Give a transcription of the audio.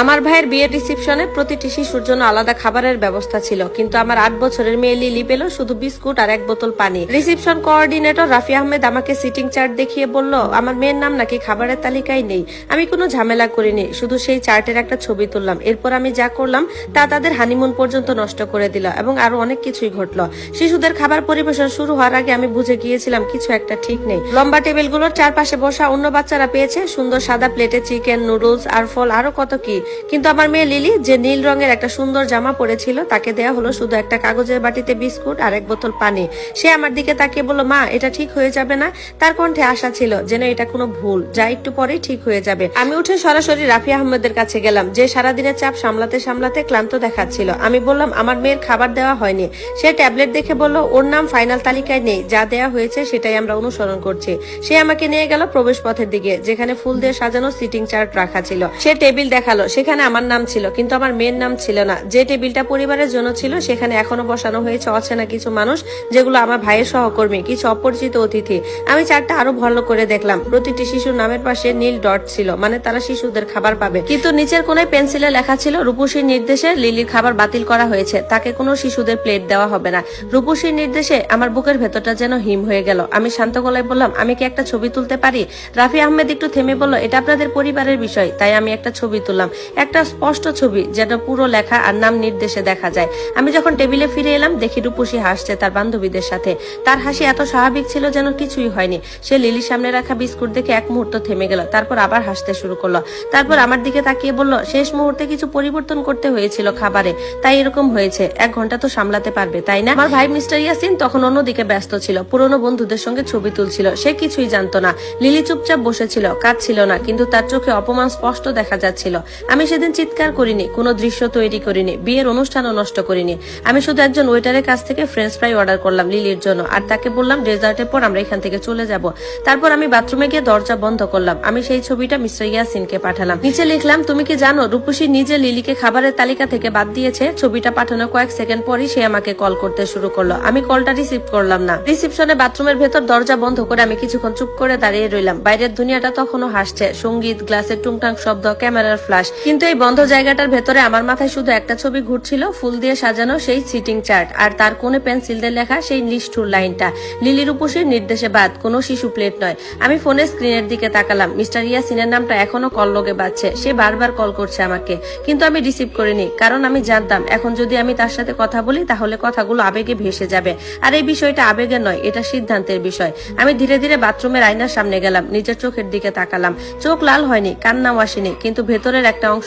আমার ভাইয়ের বিয়ের রিসেপশনে প্রতিটি শিশুর জন্য আলাদা খাবারের ব্যবস্থা ছিল, কিন্তু আমার 8 বছরের মেয়ে লিলি পেল শুধু বিস্কুট আর 1 বোতল পানি। রিসেপশন কোঅর্ডিনেটর রাফি আহমেদ আমাকে সিটিং চার্ট দেখিয়ে বলল আমার মেয়ের নাম নাকি খাবারের তালিকায় নেই। আমি কোনো ঝামেলা করিনি, শুধু সেই চার্টের একটা ছবি তুললাম। এরপর আমি যা করলাম তা তাদের হানিমুন পর্যন্ত নষ্ট করে দিল এবং আরো অনেক কিছুই ঘটলো। শিশুদের খাবার পরিবেশন শুরু হওয়ার আগে আমি বুঝে গিয়েছিলাম কিছু একটা ঠিক নেই। লম্বা টেবিলগুলোর চারপাশে বসা অন্য বাচ্চারা পেয়েছে সুন্দর সাদা প্লেটে চিকেন, নুডলস আর ফল, আরো কত কি। কিন্তু আমার মেয়ে লিলি যে নীল রঙের একটা সুন্দর জামা পরেছিল তাকে দেয়া হলো শুধু একটা কাগজের বাটিতে বিস্কুট আর 1 বোতল পানি। সে আমার দিকে তাকিয়ে বলল, মা এটা ঠিক হয়ে যাবে না? তার কণ্ঠে আশা ছিল যেন এটা কোনো ভুল, যা একটু পরেই ঠিক হয়ে যাবে। আমি উঠে সরাসরি রাফি আহমেদের কাছে গেলাম, যে সারাদিনের চাপ সামলাতে সামলাতে ক্লান্ত দেখাচ্ছিল। আমি বললাম আমার মেয়ের খাবার দেওয়া হয়নি। সে ট্যাবলেট দেখে বলল ওর নাম ফাইনাল তালিকায় নেই, যা দেয়া হয়েছে সেটাই আমরা অনুসরণ করছি। সে আমাকে নিয়ে গেল প্রবেশ পথের দিকে, যেখানে ফুল দিয়ে সাজানো সিটিং চার্ট রাখা ছিল। সে টেবিল দেখালো, সেখানে আমার নাম ছিল কিন্তু আমার মেয়ের নাম ছিল না। যে টেবিলটা পরিবারের জন্য ছিল সেখানে এখনো বসানো হয়েছে অচেনা কিছু মানুষ, যেগুলো আমার ভাইয়ের সহকর্মী, কিছু অপরিচিত অতিথি। আমি চার্টটা আরো ভালো করে দেখলাম। প্রতিটি শিশুর নামের পাশে নীল ডট ছিল, মানে তারা শিশুদের খাবার পাবে। কিন্তু নিচের কোনায় পেন্সিলে লেখা ছিল রূপসীর নির্দেশে লিলির খাবার বাতিল করা হয়েছে, তাকে কোনো শিশুদের প্লেট দেওয়া হবে না। রূপসীর নির্দেশে আমার বুকের ভেতরটা যেন হিম হয়ে গেল। আমি শান্ত গলায় বললাম আমি কি একটা ছবি তুলতে পারি? রাফি আহমেদ একটু থেমে বলল এটা আপনাদের পরিবারের বিষয়। তাই আমি একটা ছবি তুললাম, একটা স্পষ্ট ছবি যেটা পুরো লেখা আর নাম নির্দেশে দেখা যায়। আমি যখন টেবিলে ফিরে এলাম দেখি রূপসী হাসছে তার বান্ধবীদের সাথে। তার হাসি এত স্বাভাবিক ছিল যেন কিছুই হয়নি। সে লিলির সামনে রাখা বিস্কুট দেখে এক মুহূর্ত থেমে গেল, তারপর আবার হাসতে শুরু করলো। তারপর আমার দিকে তাকিয়ে বলল শেষ মুহূর্তে কিছু পরিবর্তন করতে হয়েছিল খাবারে, তাই এরকম হয়েছে। 1 ঘন্টা তো সামলাতে পারবে, তাই না? আমার ভাই মিস্টার ইয়াসিন তখন অন্যদিকে ব্যস্ত ছিল, পুরনো বন্ধুদের সঙ্গে ছবি তুলছিল। সে কিছুই জানতো না। লিলি চুপচাপ বসেছিল, কাঁদছিল না, কিন্তু তার চোখে অপমান স্পষ্ট দেখা যাচ্ছিল। আমি সেদিন চিৎকার করিনি, কোনো দৃশ্য তৈরি করিনি, বিয়ের অনুষ্ঠানও নষ্ট করিনি। আমি শুধু একজন ওয়েটারের কাছ থেকে ফ্রেঞ্চ ফ্রাই অর্ডার করলাম লিলির জন্য, আর তাকে বললাম ডেজার্টের পর আমরা এখান থেকে চলে যাব। তারপর আমি বাথরুমে গিয়ে দরজা বন্ধ করলাম। আমি সেই ছবিটা মিস্টার ইয়াসিনকে পাঠালাম। নিচে লিখলাম তুমি কি জানো রূপসী নিজে লিলিকে খাবারের তালিকা থেকে বাদ দিয়েছে। ছবিটা পাঠানোর কয়েক সেকেন্ড পরই সে আমাকে কল করতে শুরু করলো। আমি কলটা রিসিভ করলাম না। রিসেপশনে বাথরুমের ভেতর দরজা বন্ধ করে আমি কিছুক্ষণ চুপ করে দাঁড়িয়ে রইলাম। বাইরের দুনিয়াটা তখনও হাসছে, সঙ্গীত, গ্লাসের টুংটাং শব্দ, ক্যামেরার ফ্ল্যাশ। কিন্তু এই বন্ধ জায়গাটার ভেতরে আমার মাথায় শুধু একটা ছবি ঘুরছিল, ফুল দিয়ে সাজানো সেই সিটিং চার্ট, আর তার কোণে পেন্সিল দিয়ে লেখা সেই নিষ্ঠুর লাইনটা লিলি রূপসীর নির্দেশে বাদ, কোনো শিশু প্লেট নয়। আমি ফোনের স্ক্রিনের দিকে তাকালাম। মিস্টার ইয়াসিনের নামটা এখনো কল লগে বাজছে। সে বারবার কল করছে আমাকে, কিন্তু আমি রিসিভ করিনি, কারণ আমি জানতাম এখন যদি আমি তার সাথে কথা বলি তাহলে কথাগুলো আবেগে ভেসে যাবে। আর এই বিষয়টা আবেগের নয়, এটা সিদ্ধান্তের বিষয়। আমি ধীরে ধীরে বাথরুমের আয়নার সামনে গেলাম, নিজের চোখের দিকে তাকালাম। চোখ লাল হয়নি, কান্নাও আসেনি, কিন্তু ভেতরের একটা অংশ